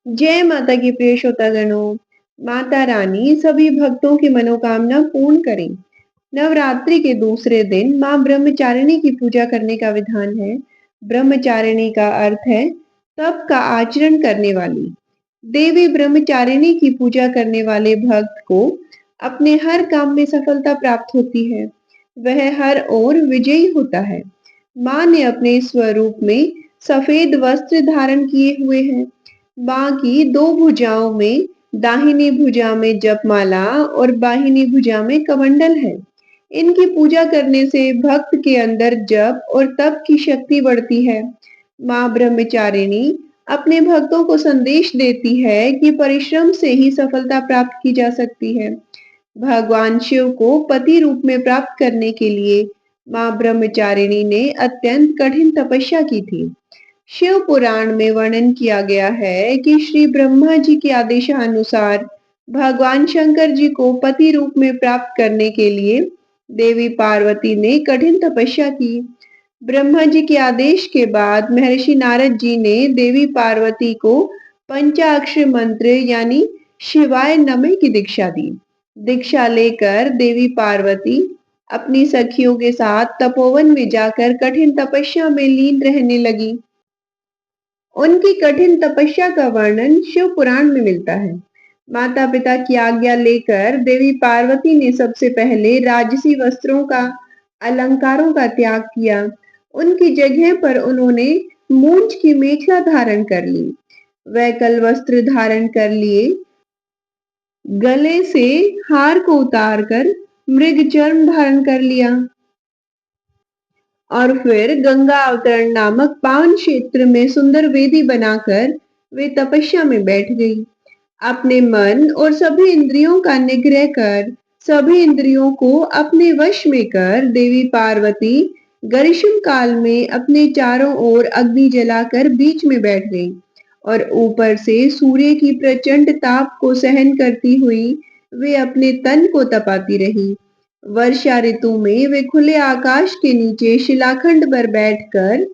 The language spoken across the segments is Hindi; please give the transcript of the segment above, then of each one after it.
जय माता की प्रिय श्रोतागणों। माता रानी सभी भक्तों की मनोकामना पूर्ण करें। नवरात्रि के दूसरे दिन मां ब्रह्मचारिणी की पूजा करने का विधान है। ब्रह्मचारिणी का अर्थ है तप का आचरण करने वाली। देवी ब्रह्मचारिणी की पूजा करने वाले भक्त को अपने हर काम में सफलता प्राप्त होती है। वह हर ओर विजयी होता है। मां ने अपने स्वरूप में सफेद वस्त्र धारण किए हुए हैं। मां की दो भुजाओं में, दाहिनी भुजा में जपमाला और बाहिनी भुजा में कमंडल है। इनकी पूजा करने से भक्त के अंदर जप और तप की शक्ति बढ़ती है। मां ब्रह्मचारिणी अपने भक्तों को संदेश देती है कि परिश्रम से ही सफलता प्राप्त की जा सकती है। भगवान शिव को पति रूप में प्राप्त करने के लिए मां ब्रह्मचारिणी ने अत्यंत कठिन तपस्या की थी। शिव पुराण में वर्णन किया गया है कि श्री ब्रह्मा जी के आदेशानुसार भगवान शंकर जी को पति रूप में प्राप्त करने के लिए देवी पार्वती ने कठिन तपस्या की। ब्रह्मा जी के आदेश के बाद महर्षि नारद जी ने देवी पार्वती को पंचाक्षर मंत्र यानी शिवाय नमः की दीक्षा दी। दीक्षा लेकर देवी पार्वती अपनी सखियों के साथ तपोवन में जाकर कठिन तपस्या में लीन रहने लगी। उनकी कठिन तपस्या का वर्णन शिव पुराण में मिलता है। माता पिता की आज्ञा लेकर देवी पार्वती ने सबसे पहले राजसी वस्त्रों का, अलंकारों का त्याग किया। उनकी जगह पर उन्होंने मूंछ की मेखला धारण कर ली। वैकल वस्त्र धारण कर लिए। गले से हार को उतारकर मृग चर्म धारण कर लिया और फिर गंगा अवतरण नामक पावन क्षेत्र में सुंदर वेदी बनाकर वे तपस्या में बैठ गई। अपने मन और सभी इंद्रियों का निग्रह कर, सभी इंद्रियों को अपने वश में कर देवी पार्वती ग्रीष्म काल में अपने चारों ओर अग्नि जलाकर बीच में बैठ गई और ऊपर से सूर्य की प्रचंड ताप को सहन करती हुई वे अपने तन को तपाती रही। वर्षा ऋतु में वे खुले आकाश के नीचे शिलाखंड पर बैठकर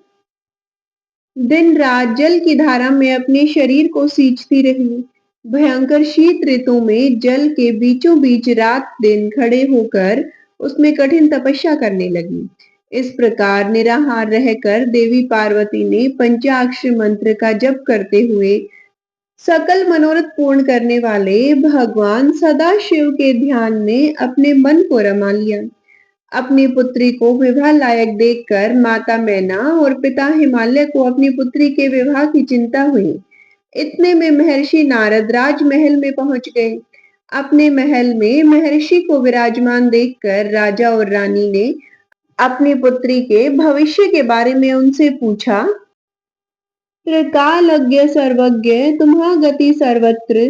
दिन रात जल की धारा में अपने शरीर को सींचती रही। भयंकर शीत ऋतु में जल के बीचों बीच रात दिन खड़े होकर उसमें कठिन तपस्या करने लगी। इस प्रकार निराहार रहकर देवी पार्वती ने पंचाक्षर मंत्र का जप करते हुए सकल मनोरथ पूर्ण करने वाले भगवान सदाशिव के ध्यान में अपने मन को रमा लिया। अपनी पुत्री को विवाह लायक देखकर माता मैना और पिता हिमालय को अपनी पुत्री के विवाह की चिंता हुई। इतने में महर्षि नारद राजमहल में पहुंच गए। अपने महल में महर्षि को विराजमान देखकर राजा और रानी ने अपनी पुत्री के भविष्य के बारे में उनसे पूछा। त्रिकालज्ञ सर्वज्ञ तुम्हा गति सर्वत्र,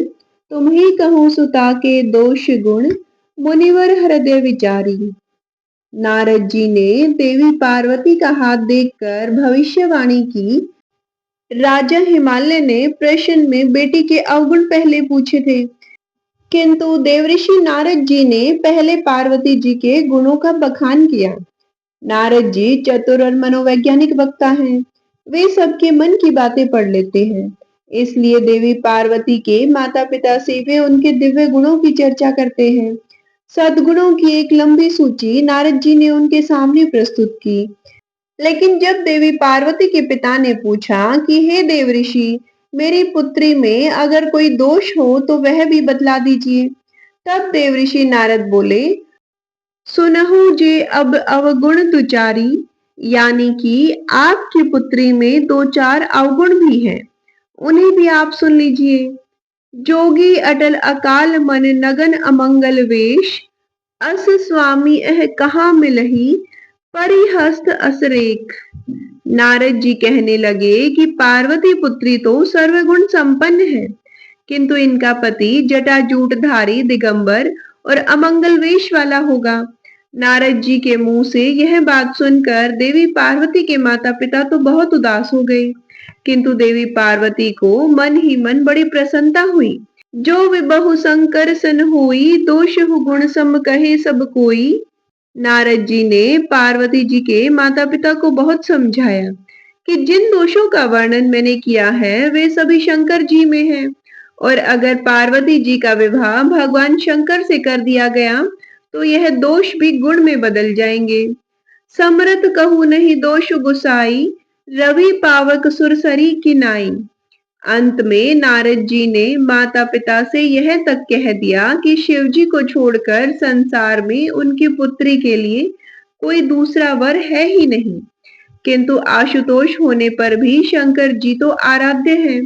तुम ही कहो सुता के दोष गुण, मुनिवर हृदय विचारी। नारद जी ने देवी पार्वती का हाथ देखकर भविष्यवाणी की। राजा हिमालय ने प्रश्न में बेटी के अवगुण पहले पूछे थे, किंतु देवऋषि नारद जी ने पहले पार्वती जी के गुणों का बखान किया। नारद जी चतुर और मनोवैज्ञानिक वक्ता हैं। वे सबके मन की बातें पढ़ लेते हैं। इसलिए देवी पार्वती के माता पिता से वे उनके दिव्य गुणों की चर्चा करते हैं। सद्गुणों की एक लंबी सूची नारद जी ने उनके सामने प्रस्तुत की। लेकिन जब देवी पार्वती के पिता ने पूछा कि हे देवऋषि, मेरी पुत्री में अगर कोई दोष हो तो वह भी बतला दीजिए। तब देवऋषि नारद बोले, सुनहु जे अब अवगुण दुचारी, यानी कि आपकी पुत्री में दो चार अवगुण भी हैं, उन्हें भी आप सुन लीजिए। जोगी अटल अकाल मन नगन अमंगल वेश, अस स्वामी एह कहाँ मिलही, परिहस्त असरेख। नारद जी कहने लगे कि पार्वती पुत्री तो सर्वगुण संपन्न है, किंतु इनका पति जटाजूटधारी दिगंबर और अमंगल वेश वाला होगा। नारद जी के मुंह से यह बात सुनकर देवी पार्वती के माता पिता तो बहुत उदास हो गए, किंतु देवी पार्वती को मन ही मन बड़ी प्रसन्नता हुई। जो विबहु शंकर सन होई, दोष गुण सम कहे सब कोई। नारद जी ने पार्वती जी के माता पिता को बहुत समझाया, कि जिन दोषों का वर्णन मैंने किया है वे सभी शंकर जी में हैं और अगर पार्वती जी का विवाह भगवान शंकर से कर दिया गया तो यह दोष भी गुण में बदल जाएंगे। समरथ कहूँ नहीं दोष गुसाई, रवि पावक सुरसरी की नाई। अंत में नारद जी ने माता पिता से यह तक कह दिया कि शिव जी को छोड़कर संसार में उनकी पुत्री के लिए कोई दूसरा वर है ही नहीं। किंतु आशुतोष होने पर भी शंकर जी तो आराध्य हैं,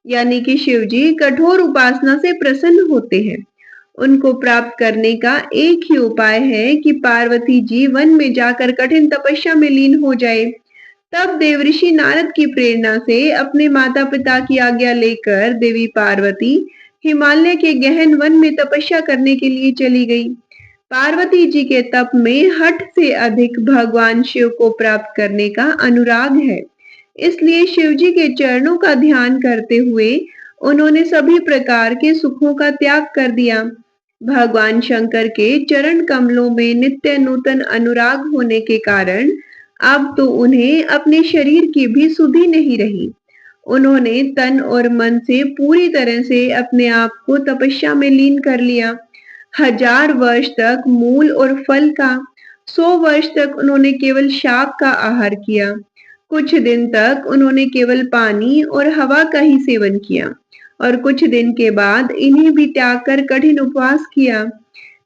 यानी कि शिव जी कठोर उपासना से प्रसन्न होते हैं। उनको प्राप्त करने का एक ही उपाय है कि पार्वती जी वन में जाकर कठिन तपस्या में लीन हो जाए। तब देवऋषि नारद की प्रेरणा से अपने माता पिता की आज्ञा लेकर देवी पार्वती हिमालय के गहन वन में तपस्या करने के लिए चली गई। पार्वती जी के तप में हठ से अधिक भगवान शिव को प्राप्त करने का अनुराग है, इसलिए शिव जी के चरणों का ध्यान करते हुए उन्होंने सभी प्रकार के सुखों का त्याग कर दिया। भगवान शंकर के चरण कमलों में नित्य नूतन अनुराग होने के कारण अब तो उन्हें अपने शरीर की भी सुधि नहीं रही। उन्होंने तन और मन से पूरी तरह से अपने आप को तपस्या में लीन कर लिया। 1000 वर्ष तक मूल और फल का, 100 वर्ष तक उन्होंने केवल शाक का आहार किया। कुछ दिन तक उन्होंने केवल पानी और हवा का ही सेवन किया और कुछ दिन के बाद इन्हें भी त्याग कर कठिन उपवास किया।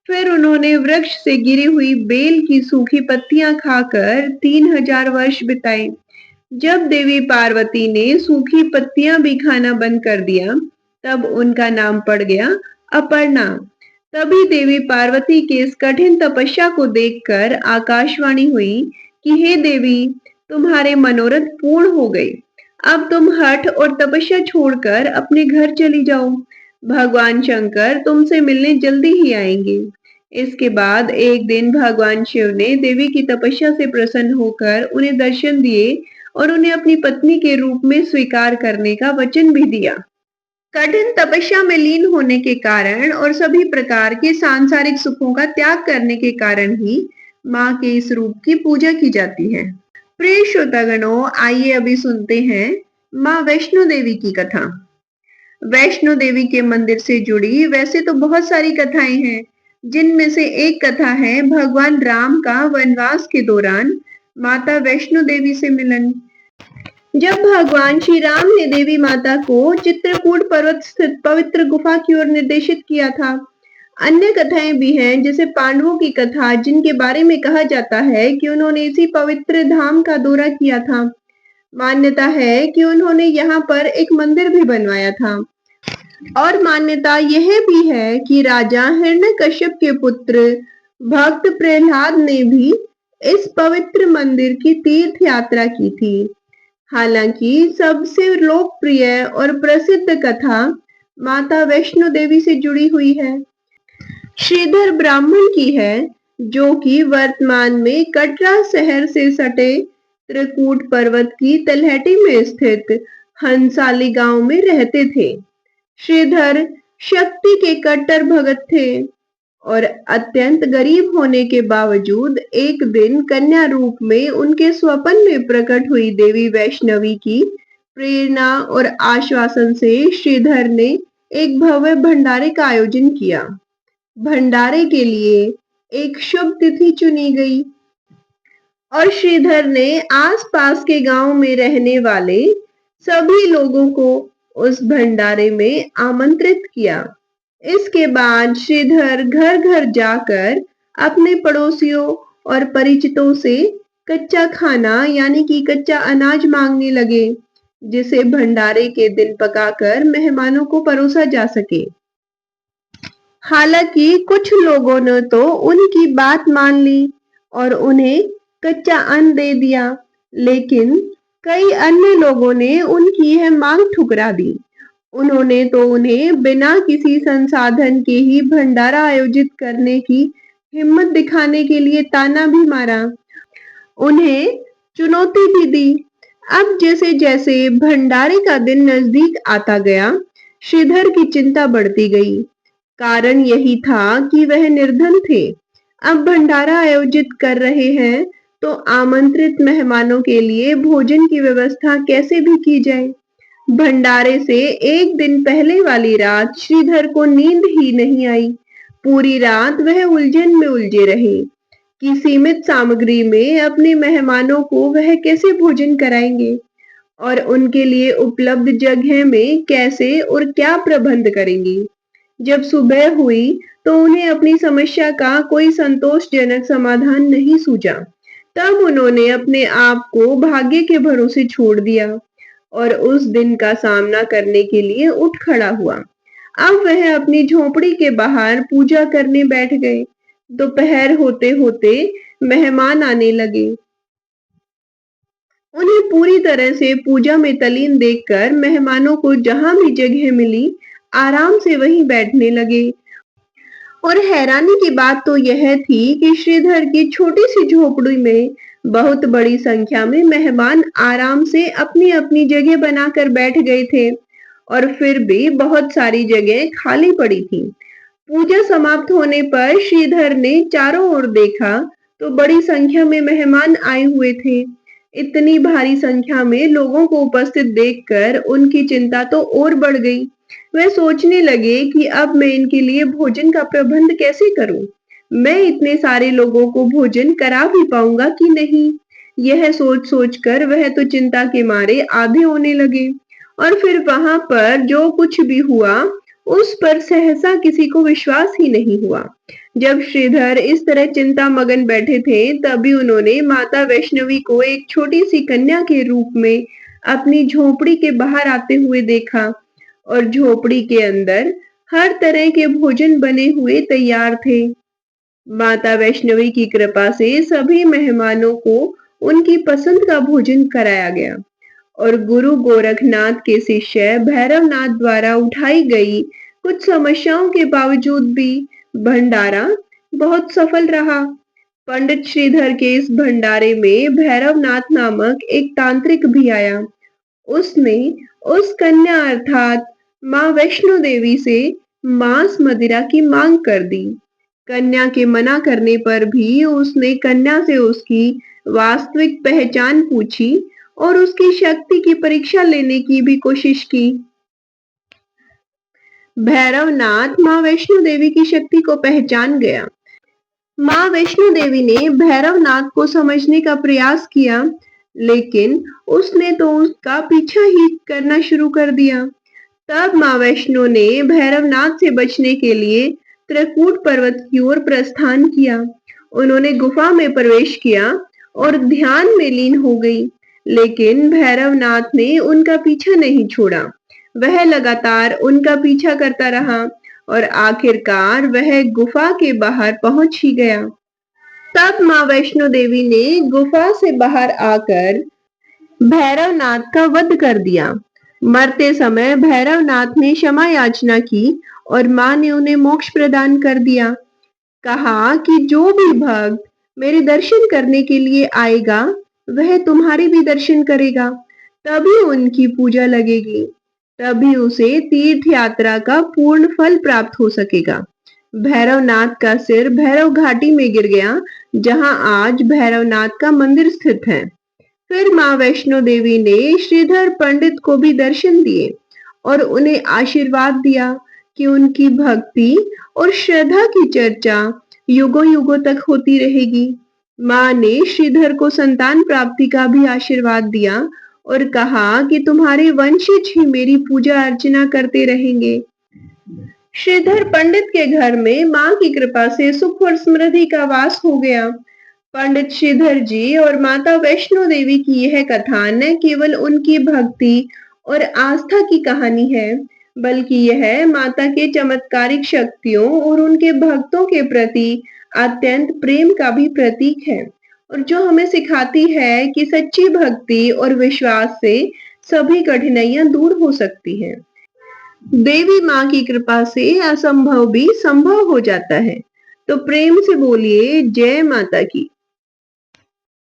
फिर उन्होंने वृक्ष से गिरी हुई बेल की सूखी पत्तियां खाकर 3000 वर्ष बिताए। जब देवी पार्वती ने सूखी पत्तियां भी खाना बंद कर दिया, तब उनका नाम पड़ गया अपर्णा। तभी देवी पार्वती के इस कठिन तपस्या को देखकर आकाशवाणी हुई कि हे देवी, तुम्हारे मनोरथ पूर्ण हो गए। अब तुम हठ और तपस्या छोड़कर अपने घर चली जाओ। भगवान शंकर तुमसे मिलने जल्दी ही आएंगे। इसके बाद एक दिन भगवान शिव ने देवी की तपस्या से प्रसन्न होकर उन्हें दर्शन दिए और उन्हें अपनी पत्नी के रूप में स्वीकार करने का वचन भी दिया। कठिन तपस्या में लीन होने के कारण और सभी प्रकार के सांसारिक सुखों का त्याग करने के कारण ही माँ के इस रूप की पूजा की जाती है। प्रिय श्रोतागणों, आइए अभी सुनते हैं माँ वैष्णो देवी की कथा। वैष्णो देवी के मंदिर से जुड़ी वैसे तो बहुत सारी कथाएं हैं, जिनमें से एक कथा है भगवान राम का वनवास के दौरान माता वैष्णो देवी से मिलन। जब भगवान श्री राम ने देवी माता को चित्रकूट पर्वत स्थित पवित्र गुफा की ओर निर्देशित किया था। अन्य कथाएं भी हैं, जैसे पांडवों की कथा, जिनके बारे में कहा जाता है कि उन्होंने इसी पवित्र धाम का दौरा किया था। मान्यता है कि उन्होंने यहाँ पर एक मंदिर भी बनवाया था और मान्यता यह भी है कि राजा हिरण्यकश्यप के पुत्र भक्त प्रहलाद ने भी इस पवित्र मंदिर की तीर्थ यात्रा की थी। हालांकि सबसे लोकप्रिय और प्रसिद्ध कथा माता वैष्णो देवी से जुड़ी हुई है। श्रीधर ब्राह्मण की है, जो कि वर्तमान में कटरा शहर से सटे त्रिकूट पर्वत की तलहटी में स्थित हंसाली गांव में रहते थे। श्रीधर शक्ति के कट्टर भगत थे और अत्यंत गरीब होने के बावजूद एक दिन कन्या रूप में उनके स्वप्न में प्रकट हुई देवी वैष्णवी की प्रेरणा और आश्वासन से श्रीधर ने एक भव्य भंडारे का आयोजन किया। भंडारे के लिए एक शुभ तिथि चुनी गई और श्रीधर ने आसपास के गांव में रहने वाले सभी लोगों को उस भंडारे में आमंत्रित किया। इसके बाद श्रीधर घर घर जाकर अपने पड़ोसियों और परिचितों से कच्चा खाना यानी कि कच्चा अनाज मांगने लगे, जिसे भंडारे के दिन पकाकर मेहमानों को परोसा जा सके। हालांकि कुछ लोगों ने तो उनकी बात मान ली और उन्हें कच्चा अन्न दे दिया, लेकिन कई अन्य लोगों ने उनकी यह मांग ठुकरा दी। उन्होंने तो उन्हें बिना किसी संसाधन के ही भंडारा आयोजित करने की हिम्मत दिखाने के लिए ताना भी मारा, उन्हें चुनौती भी दी। अब जैसे जैसे भंडारे का दिन नजदीक आता गया, श्रीधर की चिंता बढ़ती गई। कारण यही था कि वह निर्धन थे। अब भंडारा आयोजित कर रहे हैं तो आमंत्रित मेहमानों के लिए भोजन की व्यवस्था कैसे भी की जाए। भंडारे से एक दिन पहले वाली रात श्रीधर को नींद ही नहीं आई। पूरी रात वह उलझन में उलझे रहे कि सीमित सामग्री में अपने मेहमानों को वह कैसे भोजन कराएंगे और उनके लिए उपलब्ध जगह में कैसे और क्या प्रबंध करेंगे। जब सुबह हुई तो उन्हें अपनी समस्या का कोई संतोषजनक समाधान नहीं सूझा। तब उन्होंने अपने आप को भाग्य के भरोसे छोड़ दिया और उस दिन का सामना करने के लिए उठ खड़ा हुआ। अब वह अपनी झोपड़ी के बाहर पूजा करने बैठ गए। दोपहर होते होते मेहमान आने लगे। उन्हें पूरी तरह से पूजा में तल्लीन देखकर मेहमानों को जहां भी जगह मिली आराम से वहीं बैठने लगे। और हैरानी की बात तो यह थी कि श्रीधर की छोटी सी झोपड़ी में बहुत बड़ी संख्या में मेहमान आराम से अपनी अपनी जगह बनाकर बैठ गए थे और फिर भी बहुत सारी जगह खाली पड़ी थी। पूजा समाप्त होने पर श्रीधर ने चारों ओर देखा तो बड़ी संख्या में मेहमान आए हुए थे। इतनी भारी संख्या में लोगों को उपस्थित देखकर उनकी चिंता तो और बढ़ गई। वह सोचने लगे कि अब मैं इनके लिए भोजन का प्रबंध कैसे करूं? मैं इतने सारे लोगों को भोजन करा भी पाऊंगा कि नहीं? यह सोच सोचकर वह तो चिंता के मारे आधे होने लगे। और फिर वहां पर जो कुछ भी हुआ उस पर सहसा किसी को विश्वास ही नहीं हुआ। जब श्रीधर इस तरह चिंता मगन बैठे थे तभी उन्होंने माता वैष्णवी को एक छोटी सी कन्या के रूप में अपनी झोपड़ी के बाहर आते हुए देखा और झोपड़ी के अंदर हर तरह के भोजन बने हुए तैयार थे। माता वैष्णवी की कृपा से सभी मेहमानों को उनकी पसंद का भोजन कराया गया और गुरु गोरखनाथ के शिष्य भैरवनाथ द्वारा उठाई गई कुछ समस्याओं के बावजूद भी भंडारा बहुत सफल रहा। पंडित श्रीधर के इस भंडारे में भैरवनाथ नामक एक तांत्रिक भी आया। उसने उस कन्या अर्थात माँ वैष्णो देवी से मांस मदिरा की मांग कर दी। कन्या के मना करने पर भी उसने कन्या से उसकी वास्तविक पहचान पूछी और उसकी शक्ति की परीक्षा लेने की भी कोशिश की। भैरवनाथ माँ वैष्णो देवी की शक्ति को पहचान गया। माँ वैष्णो देवी ने भैरवनाथ को समझने का प्रयास किया, लेकिन उसने तो उसका पीछा ही करना शुरू कर दिया। तब माँ वैष्णो ने भैरवनाथ से बचने के लिए त्रिकूट पर्वत की ओर प्रस्थान किया। उन्होंने गुफा में प्रवेश किया और ध्यान में लीन हो गई, लेकिन भैरवनाथ ने उनका पीछा नहीं छोड़ा। वह लगातार उनका पीछा करता रहा और आखिरकार वह गुफा के बाहर पहुंच ही गया। तब माँ वैष्णो देवी ने गुफा से बाहर आकर भैरवनाथ का वध कर दिया। मरते समय भैरवनाथ ने क्षमा याचना की और माँ ने उन्हें मोक्ष प्रदान कर दिया। कहा कि जो भी भक्त मेरे दर्शन करने के लिए आएगा वह तुम्हारे भी दर्शन करेगा, तभी उनकी पूजा लगेगी, तभी उसे तीर्थ यात्रा का पूर्ण फल प्राप्त हो सकेगा। भैरवनाथ का सिर भैरव घाटी में गिर गया, जहां आज भैरवनाथ का मंदिर स्थित है। फिर माँ वैष्णो देवी ने श्रीधर पंडित को भी दर्शन दिए और उन्हें आशीर्वाद दिया कि उनकी भक्ति और श्रद्धा की चर्चा युगों युगों तक होती रहेगी। माँ ने श्रीधर को संतान प्राप्ति का भी आशीर्वाद दिया और कहा कि तुम्हारे वंशज ही मेरी पूजा अर्चना करते रहेंगे। श्रीधर पंडित के घर में माँ की कृपा से सुख और समृद्धि का वास हो गया। पंडित श्रीधर जी और माता वैष्णो देवी की यह कथा न केवल उनकी भक्ति और आस्था की कहानी है, बल्कि यह माता के चमत्कारिक शक्तियों और उनके भक्तों के प्रति अत्यंत प्रेम का भी प्रतीक है और जो हमें सिखाती है कि सच्ची भक्ति और विश्वास से सभी कठिनाइयां दूर हो सकती हैं। देवी माँ की कृपा से असंभव भी संभव हो जाता है। तो प्रेम से बोलिए जय माता की।